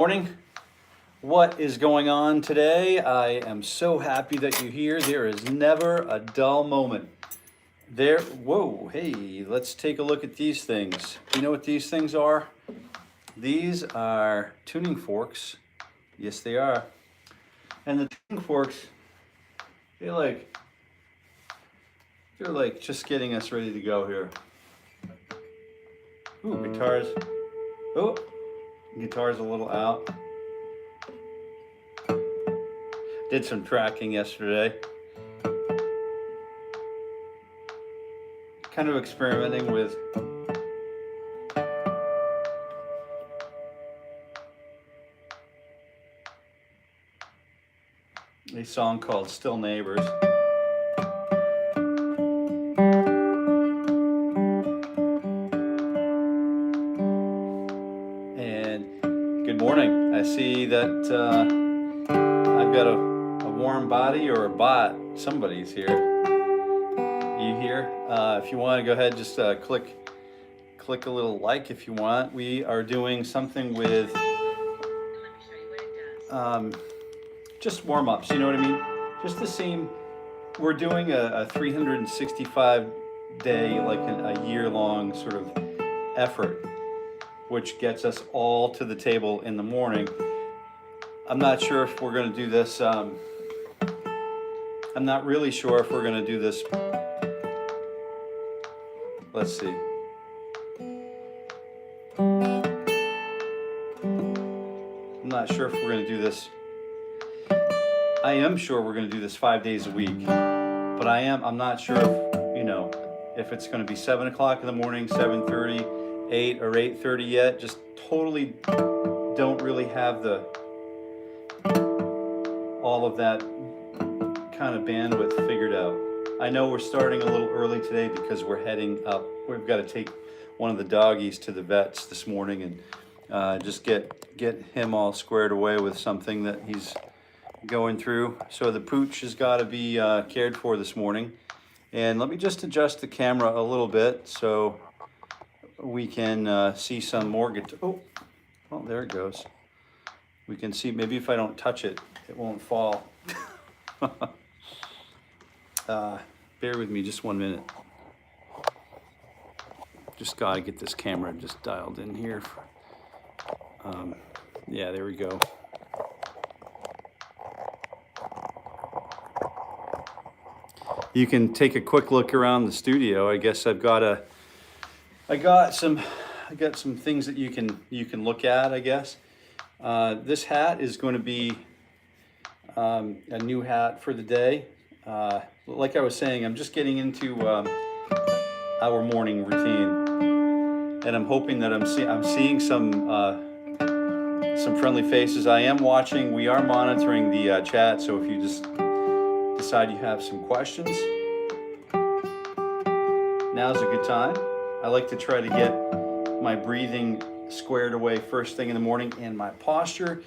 Morning. What is going on today? I am so happy that you're here. There is never a dull moment. Whoa, hey, let's take a look at these things. Do you know what these things are? These are tuning forks. Yes, they are. And the tuning forks, they're like just getting us ready to go here. Ooh, guitars. Oh, guitar's a little out. Did some tracking yesterday. Kind of experimenting with a song called Still Neighbors. And good morning. I see that I've got a warm body or a bot. Somebody's here. You here? If you want to go ahead, just click a little like if you want. We are doing something with just warm-ups, you know what I mean? Just the same. We're doing a 365 day, like a year-long sort of effort, which gets us all to the table in the morning. I'm not sure if we're going to do this. I'm not really sure if we're going to do this. Let's see. I'm not sure if we're going to do this. I am sure we're going to do this 5 days a week, but I'm not sure if, you know, if it's going to be 7 o'clock in the morning, 7:30, 8 or 8:30 yet. Just totally don't really have all of that kind of bandwidth figured out. I know we're starting a little early today because we're heading up. We've got to take one of the doggies to the vets this morning and just get him all squared away with something that he's going through. So the pooch has got to be cared for this morning. And let me just adjust the camera a little bit so we can see some more guitar. Oh, well, there it goes. We can see, maybe if I don't touch it, it won't fall. Bear with me just 1 minute. Just got to get this camera just dialed in here. Yeah, there we go. You can take a quick look around the studio. I guess I got some things that you can look at, I guess. This hat is going to be a new hat for the day. Like I was saying, I'm just getting into our morning routine, and I'm hoping that I'm seeing some friendly faces. I am watching. We are monitoring the chat, so if you just decide you have some questions, now's a good time. I like to try to get my breathing squared away first thing in the morning, and my posture.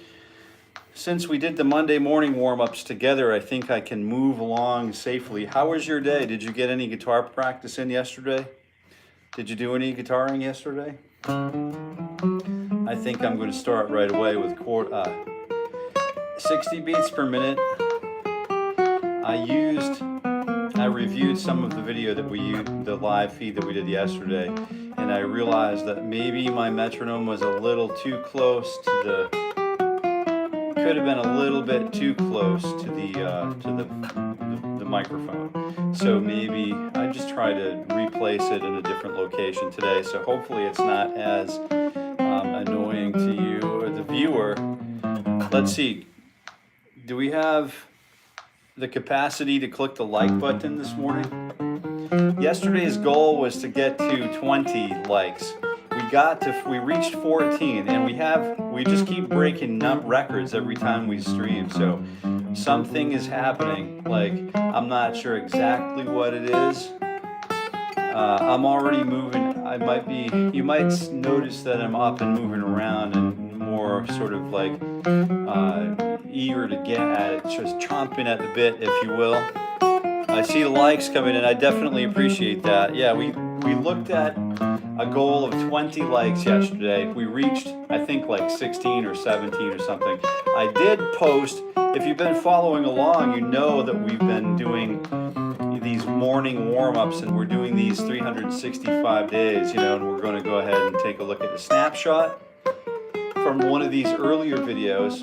Since we did the Monday morning warm-ups together, I think I can move along safely. How was your day? Did you get any guitar practice in yesterday? Did you do any guitaring yesterday? I think I'm going to start right away with 60 beats per minute. I reviewed some of the video that we used, the live feed that we did yesterday, and I realized that maybe my metronome was a little too close to could have been a little bit too close to the microphone. So maybe I just try to replace it in a different location today. So hopefully it's not as annoying to you or the viewer. Let's see. Do we have the capacity to click the like button this morning? Yesterday's goal was to get to 20 likes. We reached 14, and we just keep breaking records every time we stream. So something is happening. Like, I'm not sure exactly what it is. I'm already moving. You might notice that I'm up and moving around and more sort of like eager to get at it, just chomping at the bit, if you will. I see the likes coming in. I definitely appreciate that. Yeah, we looked at a goal of 20 likes yesterday. We reached, I think, like 16 or 17 or something. I did post, if you've been following along, you know that we've been doing these morning warm-ups, and we're doing these 365 days, you know, and we're going to go ahead and take a look at the snapshot from one of these earlier videos.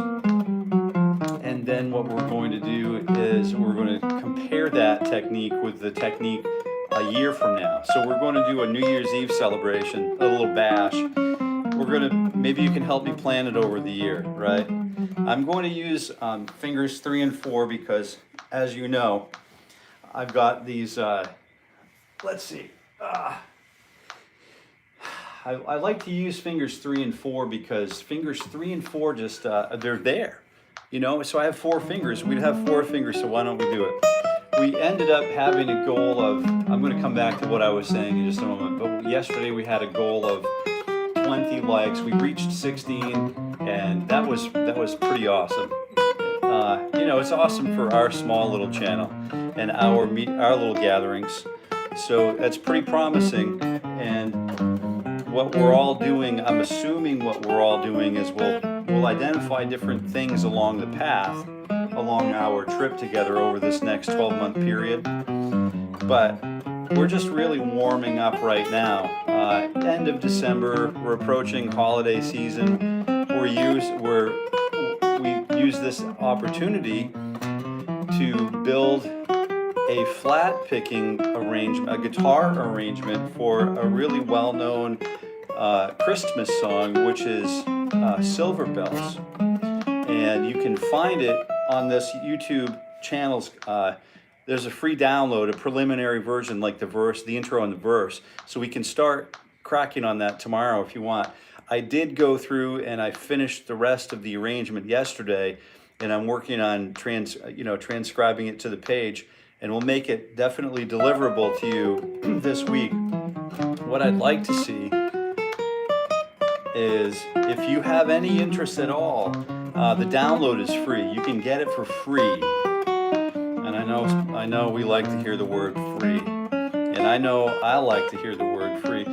And then what we're going to do is we're going to compare that technique with the technique a year from now. So we're going to do a New Year's Eve celebration, a little bash. We're going to, maybe you can help me plan it over the year, right? I'm going to use fingers 3 and 4 because, as you know, I've got these, let's see, I like to use fingers 3 and 4 because fingers 3 and 4 just, they're there, you know? So I have 4 fingers. We'd have 4 fingers, so why don't we do it? We ended up having a goal of, I'm going to come back to what I was saying in just a moment, but yesterday we had a goal of 20 likes. We reached 16, and that was pretty awesome. You know, it's awesome for our small little channel and our little gatherings. So that's pretty promising. And what we're all doing, I'm assuming what we're all doing is we'll identify different things along the path, along our trip together over this next 12-month period. But we're just really warming up right now. End of December, we're approaching holiday season. We use this opportunity to build a flat picking arrangement, a guitar arrangement for a really well-known Christmas song, which is 𝗪𝗪𝗍. And you can find it on this YouTube channel's, there's a free download, a preliminary version, like the verse, the intro and the verse. So we can start cracking on that tomorrow if you want. I did go through and I finished the rest of the arrangement yesterday, and I'm working on transcribing it to the page, and we'll make it definitely deliverable to you this week. What I'd like to see is, if you have any interest at all, the download is free. You can get it for free. And I know we like to hear the word free. And I know I like to hear the word free.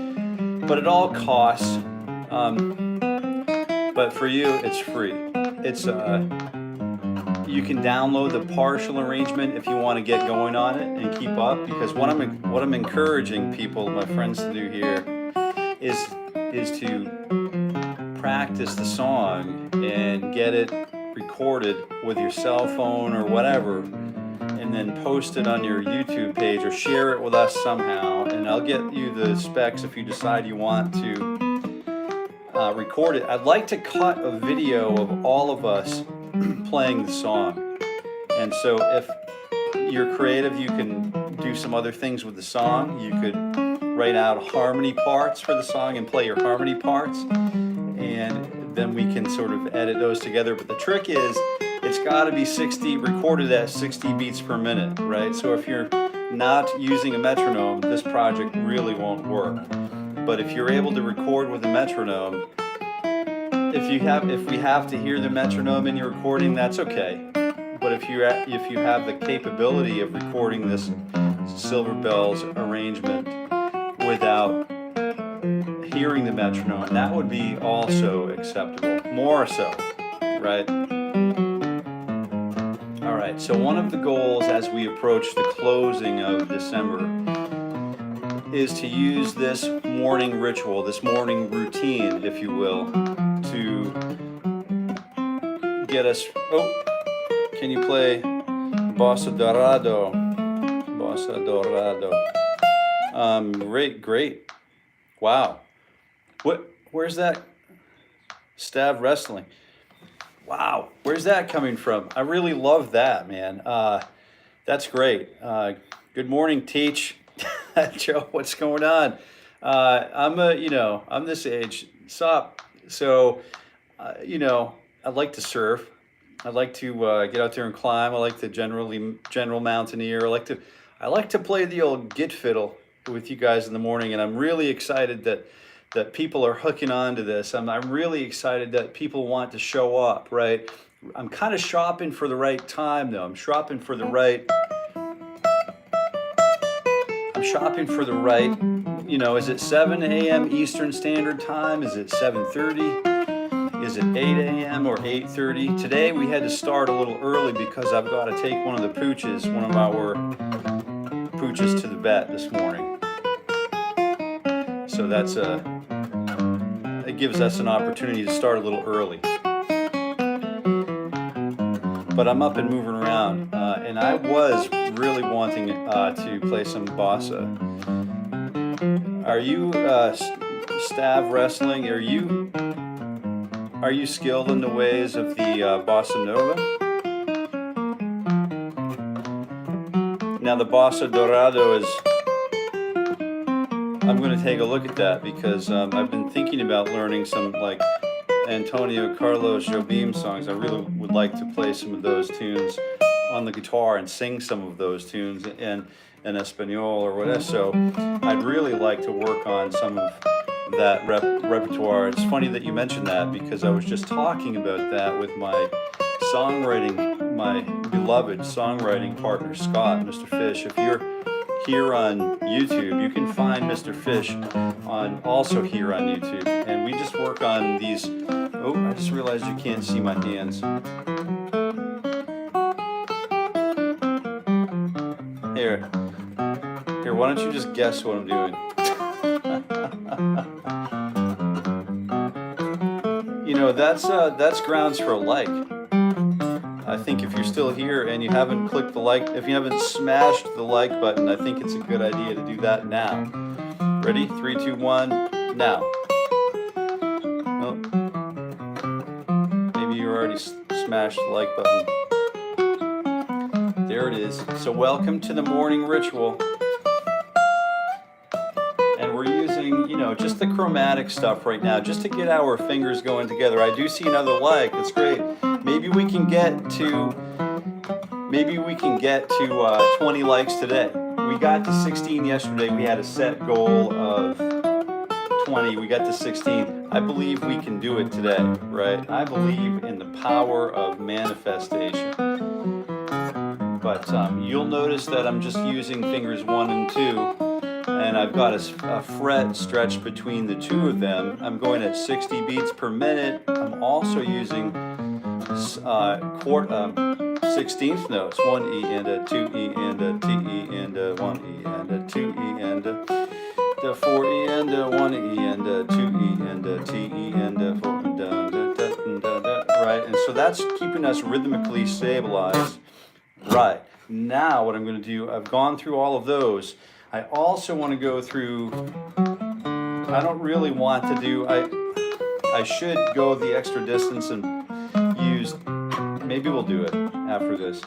But it all costs. But for you, it's free. It's you can download the partial arrangement if you want to get going on it and keep up. Because what I'm encouraging people, my friends, to do here is to practice the song and get it recorded with your cell phone or whatever, and then post it on your YouTube page or share it with us somehow, and I'll get you the specs if you decide you want to record it. I'd like to cut a video of all of us playing the song, and so if you're creative, you can do some other things with the song. You could write out harmony parts for the song and play your harmony parts, and then we can sort of edit those together. But the trick is, it's got to be recorded at 60 beats per minute, right? So if you're not using a metronome, this project really won't work. But if you're able to record with a metronome, if we have to hear the metronome in your recording, that's okay. But if you have the capability of recording this 𝗪𝗪𝗍 arrangement without hearing the metronome, that would be also acceptable, more so, right? All right, so one of the goals as we approach the closing of December is to use this morning ritual, this morning routine, if you will, to get us, can you play Bossa Dorado? Bossa Dorado. Great. Wow. Where's that? Stav Wrestling. Wow, where's that coming from? I really love that, man. That's great. Good morning, Teach. Joe, what's going on? I'm this age. Sup? So, I like to surf. I like to get out there and climb. I like to general mountaineer. I like to play the old git fiddle with you guys in the morning, and I'm really excited that people are hooking on to this. I'm really excited that people want to show up, right? I'm kind of shopping for the right time, though. I'm shopping for the right you know, is it 7 a.m. Eastern Standard Time? Is it 7:30? Is it 8 a.m. or 8:30? Today we had to start a little early because I've got to take one of the pooches, one of our pooches, to the vet this morning. So that's it gives us an opportunity to start a little early. But I'm up and moving around, and I was really wanting to play some bossa. Are you 𝗧𝗲𝗱 wrestling? Are you skilled in the ways of the bossa nova? Now the bossa dorado is, I'm going to take a look at that because I've been thinking about learning some like Antonio Carlos Jobim songs. I really would like to play some of those tunes on the guitar and sing some of those tunes in Espanol or whatever. So I'd really like to work on some of that repertoire. It's funny that you mentioned that because I was just talking about that with my beloved songwriting partner, Scott, Mr. Fish. If you're here on YouTube, you can find Mr. Fish also here on YouTube. And we just work on these, oh, I just realized you can't see my hands. Here, why don't you just guess what I'm doing? You know, that's grounds for a like. I think if you're still here and you haven't clicked the like, if you haven't smashed the like button, I think it's a good idea to do that now. Ready? 3, 2, 1, now. Oh. Maybe you already smashed the like button. There it is. So welcome to the morning ritual. And we're using, you know, just the chromatic stuff right now, just to get our fingers going together. I do see another like. That's great. Maybe we can get to 20 likes today. We got to 16 yesterday. We had a set goal of 20. We got to 16. I believe we can do it today, right? I believe in the power of manifestation. But you'll notice that I'm just using fingers 1 and 2, and I've got a fret stretched between the two of them. I'm going at 60 beats per minute. I'm also using chord 16th notes, 1 E and a 2 E and a T E and a 1 E and a 2 E and a 4 E and a 1 E and a 2 E and a T E and a 4 and right, and so that's keeping us rhythmically stabilized. Right, now what I'm going to do, I've gone through all of those. I also want to go through, I don't really want to do, I should go the extra distance and use, maybe we'll do it after this.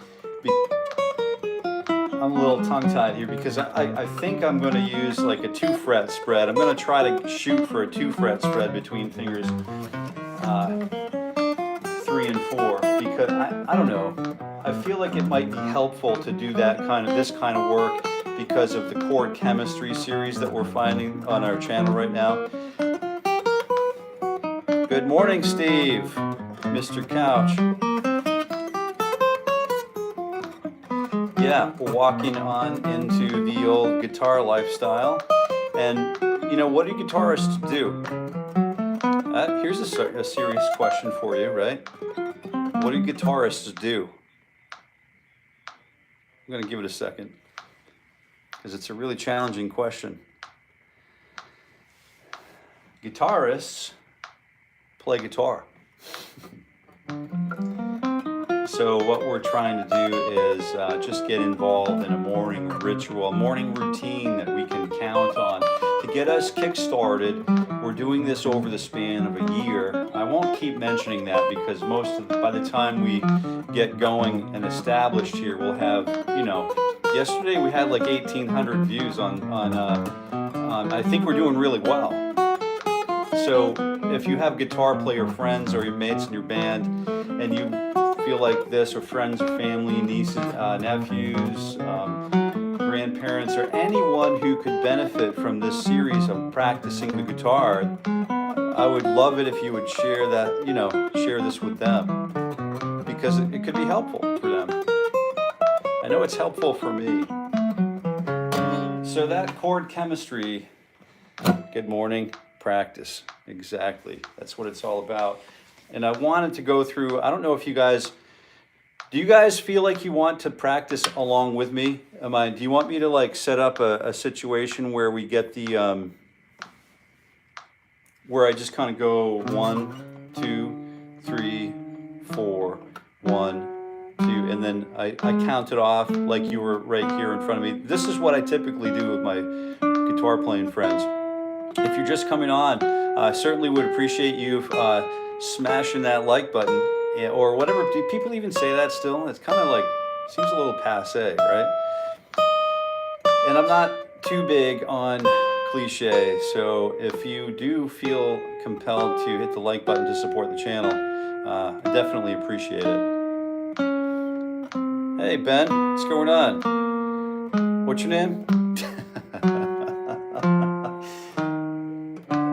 I'm a little tongue-tied here because I think I'm going to use like a 2-fret spread. I'm going to try to shoot for a 2-fret spread between fingers 3 and 4 because I don't know. I feel like it might be helpful to do this kind of work because of the chord chemistry series that we're finding on our channel right now. Good morning, Steve, Mr. Couch. Yeah, we're walking on into the old guitar lifestyle. And, you know, what do guitarists do? Here's a serious question for you, right? What do guitarists do? I'm going to give it a second because it's a really challenging question. Guitarists play guitar. So what we're trying to do is just get involved in a morning ritual, a morning routine that we can count on to get us kick-started. We're doing this over the span of a year. I won't keep mentioning that because by the time we get going and established here, we'll have, you know, yesterday we had like 1,800 views on I think we're doing really well. So if you have guitar player friends or your mates in your band and you feel like this, or friends or family, nieces, nephews, grandparents, or anyone who could benefit from this series of practicing the guitar, I would love it if you would share that, you know, share this with them because it could be helpful for them. I know it's helpful for me. So that chord chemistry Good morning, practice. Exactly. That's what it's all about. And I wanted to go through, I don't know if you guys, do you guys feel like you want to practice along with me? Do you want me to like set up a situation where we get the, where I just kind of go 1, 2, 3, 4, 1, 2, and then I count it off like you were right here in front of me. This is what I typically do with my guitar playing friends. If you're just coming on, I certainly would appreciate you smashing that like button, or whatever. Do people even say that still? It's kind of like, seems a little passe, right? And I'm not too big on cliche, so if you do feel compelled to hit the like button to support the channel, I definitely appreciate it. Hey Ben, what's going on? What's your name?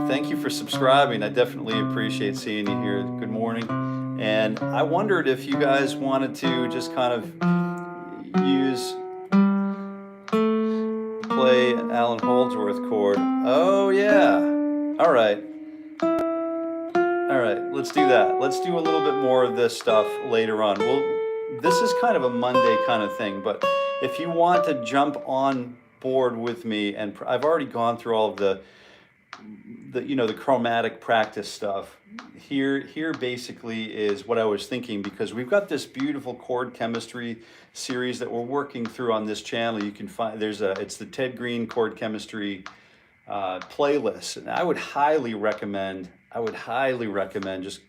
Thank you for subscribing. I definitely appreciate seeing you here. Good morning. And I wondered if you guys wanted to just kind of play an Allan Holdsworth chord. Oh yeah. All right. All right, let's do that. Let's do a little bit more of this stuff later on. This is kind of a Monday kind of thing, but if you want to jump on board with me, and I've already gone through all of the chromatic practice stuff. Here basically is what I was thinking, because we've got this beautiful chord chemistry series that we're working through on this channel. You can find, it's the Ted Greene chord chemistry playlist, and I would highly recommend just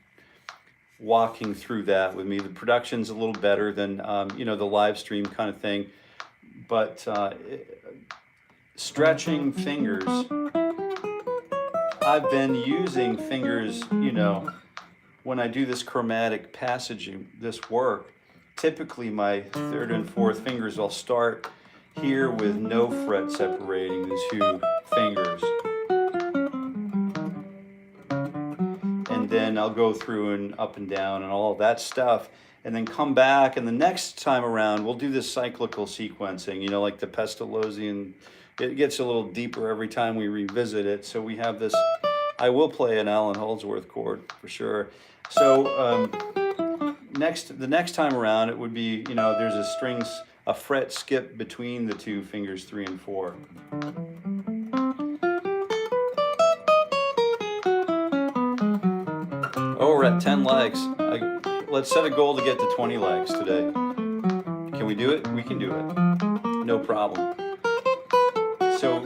walking through that with me. The production's a little better than the live stream kind of thing, but stretching fingers. I've been using fingers, when I do this chromatic passaging, this work, typically my third and fourth fingers, I'll start here with no fret separating the two fingers. And then I'll go through and up and down and all of that stuff, and then come back, and the next time around we'll do this cyclical sequencing, like the Pestalozzian. It gets a little deeper every time we revisit it. So we have this, I will play an Allan Holdsworth chord for sure. So the next time around, it would be, there's a fret skip between the two fingers 3 and 4. Oh, we're at 10 likes. Let's set a goal to get to 20 likes today. Can we do it? We can do it. No problem. So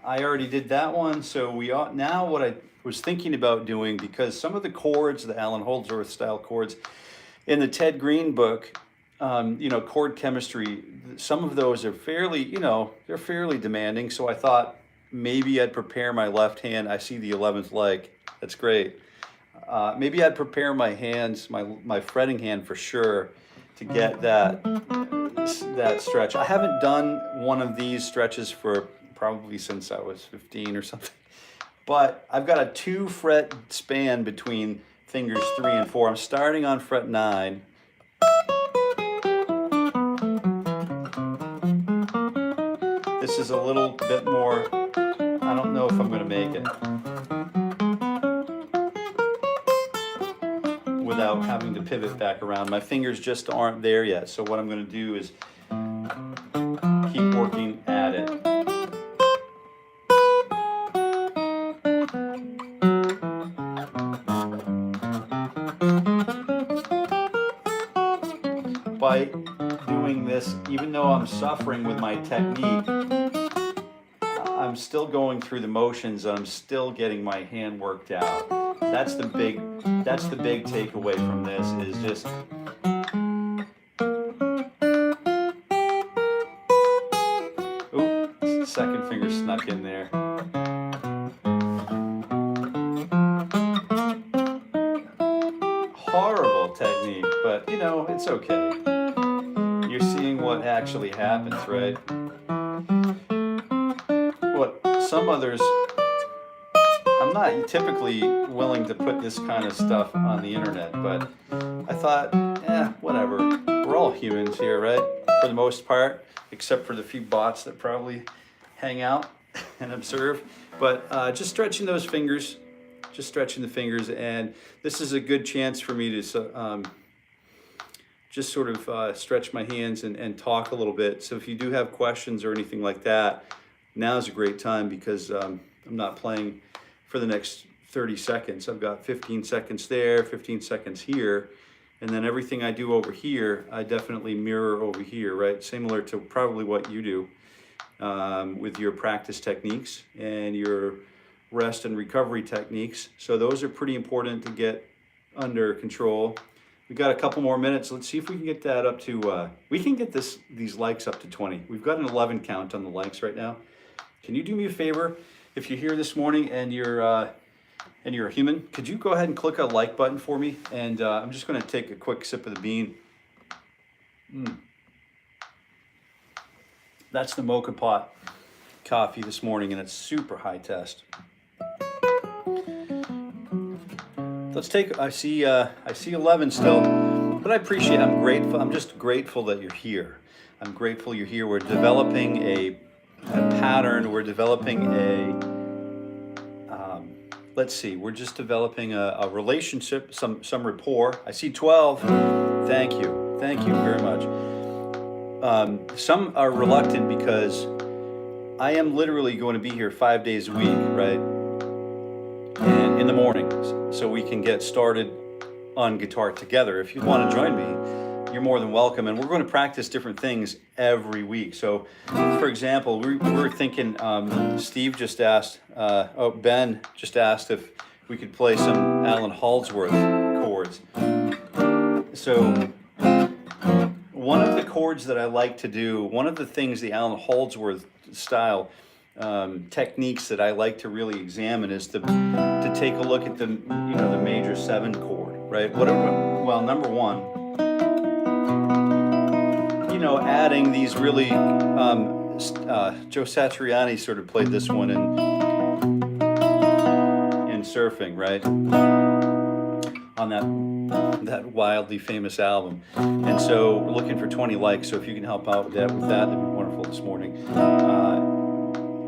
I already did that one. So now what I was thinking about doing, because some of the chords, the Allan Holdsworth style chords in the Ted Greene book, chord chemistry, some of those are fairly, they're fairly demanding. So I thought maybe I'd prepare my left hand. I see the 11th like. That's great. Maybe I'd prepare my hands, my fretting hand for sure, to get that stretch. I haven't done one of these stretches for probably since I was 15 or something. But I've got a 2 fret span between fingers 3 and 4. I'm starting on fret 9. This is a little bit more, I don't know if I'm going to make it without having to pivot back around. My fingers just aren't there yet. So what I'm going to do is keep working at it. By doing this, even though I'm suffering with my technique, I'm still going through the motions. I'm still getting my hand worked out. That's the big takeaway from this, is just second finger snuck in there. Horrible technique, but it's okay. You're seeing what actually happens, right? What some others, I'm not typically willing to put this kind of stuff on the internet, but I thought, whatever. We're all humans here, right? For the most part, except for the few bots that probably hang out and observe. But just stretching those fingers, just stretching the fingers, and this is a good chance for me to just sort of stretch my hands and talk a little bit. So if you do have questions or anything like that, now is a great time because I'm not playing for the next 30 seconds. I've got 15 seconds there, 15 seconds here, and then everything I do over here, I definitely mirror over here, right? Similar to probably what you do with your practice techniques and your rest and recovery techniques. So those are pretty important to get under control. We got a couple more minutes. Let's see if we can get that up to, we can get these likes up to 20. We've got an 11 count on the likes right now. Can you do me a favor? If you're here this morning and you're a human, could you go ahead and click a like button for me? And I'm just gonna take a quick sip of the bean. That's the mocha pot coffee this morning, and it's super high test. Let's take, I see 11 still, but I appreciate, I'm grateful, I'm just grateful that you're here. I'm grateful you're here. We're developing a pattern, we're developing let's see, we're just developing a relationship, some rapport. I see 12, thank you very much. Some are reluctant because I am literally going to be here 5 days a week, right? And in the mornings, so we can get started on guitar together. If you want to join me, you're more than welcome. And we're going to practice different things every week. So, for example, we're thinking, Steve just asked, Ben just asked if we could play some Alan Holdsworth chords. So, one of the chords that I like to do, one of the things the Alan Holdsworth style techniques that I like to really examine is to take a look at the the major 7 chord, right? Well, number one, adding these really Joe Satriani sort of played this one in surfing, right? On that wildly famous album. And so we're looking for 20 likes, so if you can help out with that'd be wonderful this morning.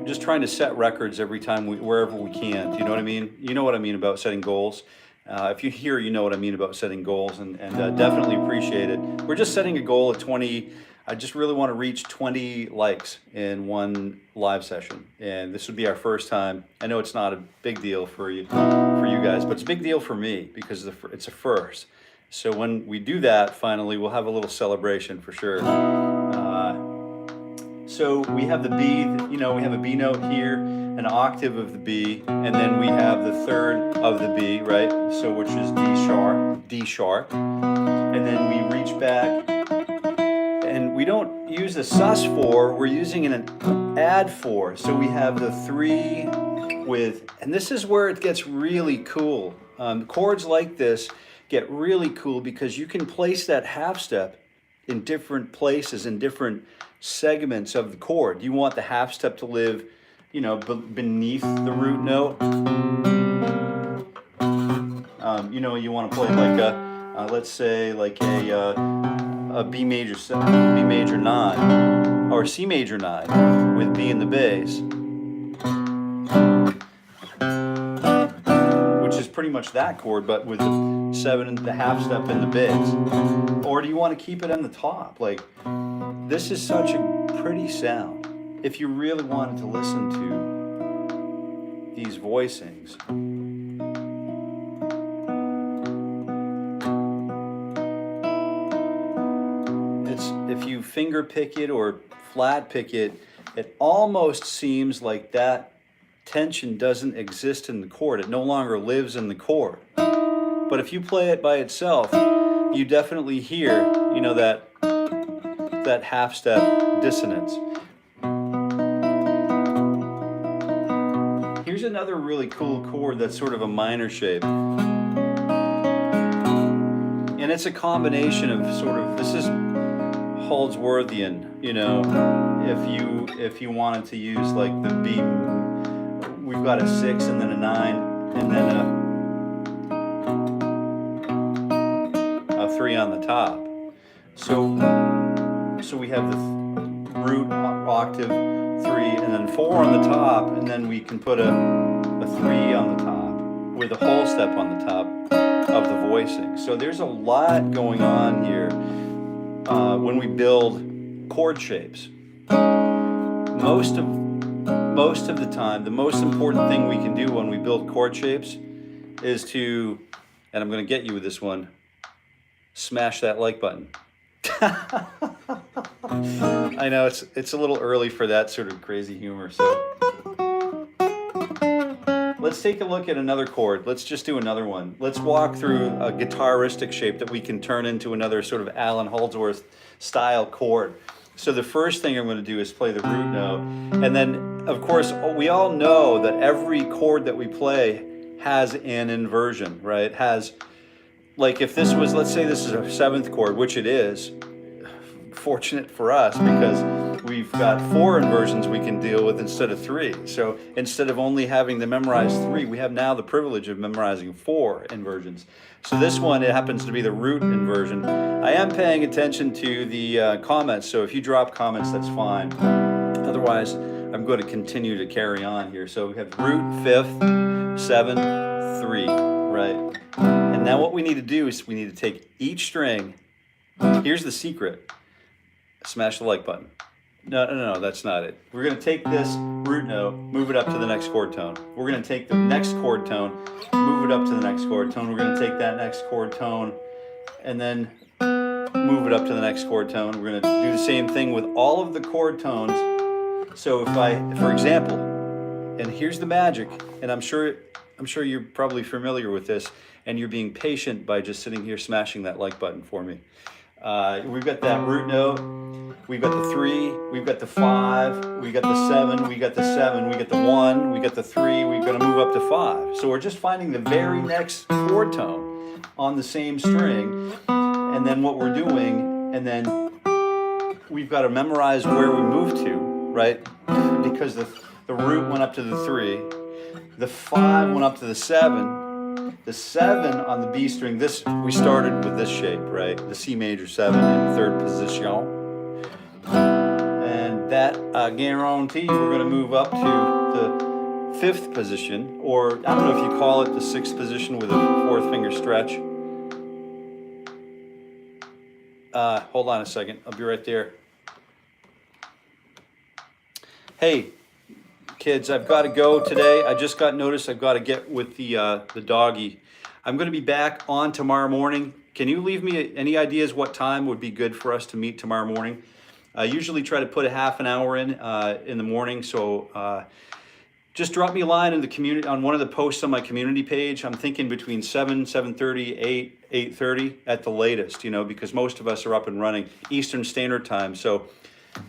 Just trying to set records every time wherever we can. Do you know what I mean? You know what I mean about setting goals. If you're here, you know what I mean about setting goals, and definitely appreciate it. We're just setting a goal of 20. I just really want to reach 20 likes in one live session, and this would be our first time. I know it's not a big deal for you guys, but it's a big deal for me because it's a first. So when we do that, finally, we'll have a little celebration for sure. So we have the B, we have a B note here, an octave of the B, and then we have the third of the B, right? So which is D sharp, and then we reach back, and we don't use a sus4, we're using an add4. So we have the 3 with, and this is where it gets really cool. Chords like this get really cool because you can place that half step in different places, in different segments of the chord. You want the half step to live, beneath the root note. You want to play like let's say like a B major 9 or C major 9 with B in the bass, which is pretty much that chord, but with the 7 and the half step in the bass. Or do you want to keep it on the top? Like, this is such a pretty sound. If you really wanted to listen to these voicings, if you finger pick it or flat pick it, it almost seems like that tension doesn't exist in the chord. It no longer lives in the chord. But if you play it by itself, you definitely hear, that half step dissonance. Here's another really cool chord that's sort of a minor shape. And it's a combination of this is Holdsworthian, if you wanted to use like the B, we've got a 6 and then a 9 and then a 3 on the top. So we have the root octave, 3, and then 4 on the top, and then we can put a 3 on the top with a whole step on the top of the voicing. So there's a lot going on here when we build chord shapes. Most of the time, the most important thing we can do when we build chord shapes is to, and I'm going to get you with this one, smash that like button. I know it's a little early for that sort of crazy humor, so let's take a look at another chord. Let's just do another one. Let's walk through a guitaristic shape that we can turn into another sort of Alan Holdsworth style chord. So the first thing I'm going to do is play the root note, and then of course we all know that every chord that we play has an inversion, right? Has, like, if this was, let's say this is a 7th chord, which it is, fortunate for us because we've got 4 inversions we can deal with instead of 3. So instead of only having to memorize 3, we have now the privilege of memorizing 4 inversions. So this one, it happens to be the root inversion. I am paying attention to the comments, so if you drop comments, that's fine. Otherwise, I'm going to continue to carry on here. So we have root, 5th, 7, 3, right? And now what we need to do is we need to take each string. Here's the secret. Smash the like button. No, that's not it. We're going to take this root note, move it up to the next chord tone. We're going to take the next chord tone, move it up to the next chord tone. We're going to take that next chord tone, and then move it up to the next chord tone. We're going to do the same thing with all of the chord tones. So if I, for example, and here's the magic, and I'm sure you're probably familiar with this, and you're being patient by just sitting here smashing that like button for me. We've got that root note, we've got the 3, we've got the 5, we got the 7, we got the 7, we got the 1, we got the 3, we've got to move up to 5. So we're just finding the very next chord tone on the same string, and then what we're doing, and then we've got to memorize where we move to, right? Because the root went up to the 3, the 5 went up to the 7, the 7 on the B string, this, we started with this shape, right? The C major 7 in 3rd position. And that guarantee, we're going to move up to the 5th position, or I don't know if you call it the 6th position with a 4th finger stretch. Hold on a second, I'll be right there. Hey, kids, I've got to go today. I just got notice I've got to get with the doggy. I'm going to be back on tomorrow morning. Can you leave me any ideas what time would be good for us to meet tomorrow morning? I usually try to put a half an hour in the morning, so just drop me a line in the community on one of the posts on my community page. I'm thinking between 7, 7:30, 8, 8:30 at the latest, you know, because most of us are up and running Eastern Standard Time. So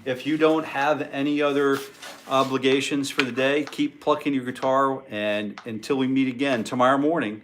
if you don't have any other obligations for the day, keep plucking your guitar, and until we meet again tomorrow morning,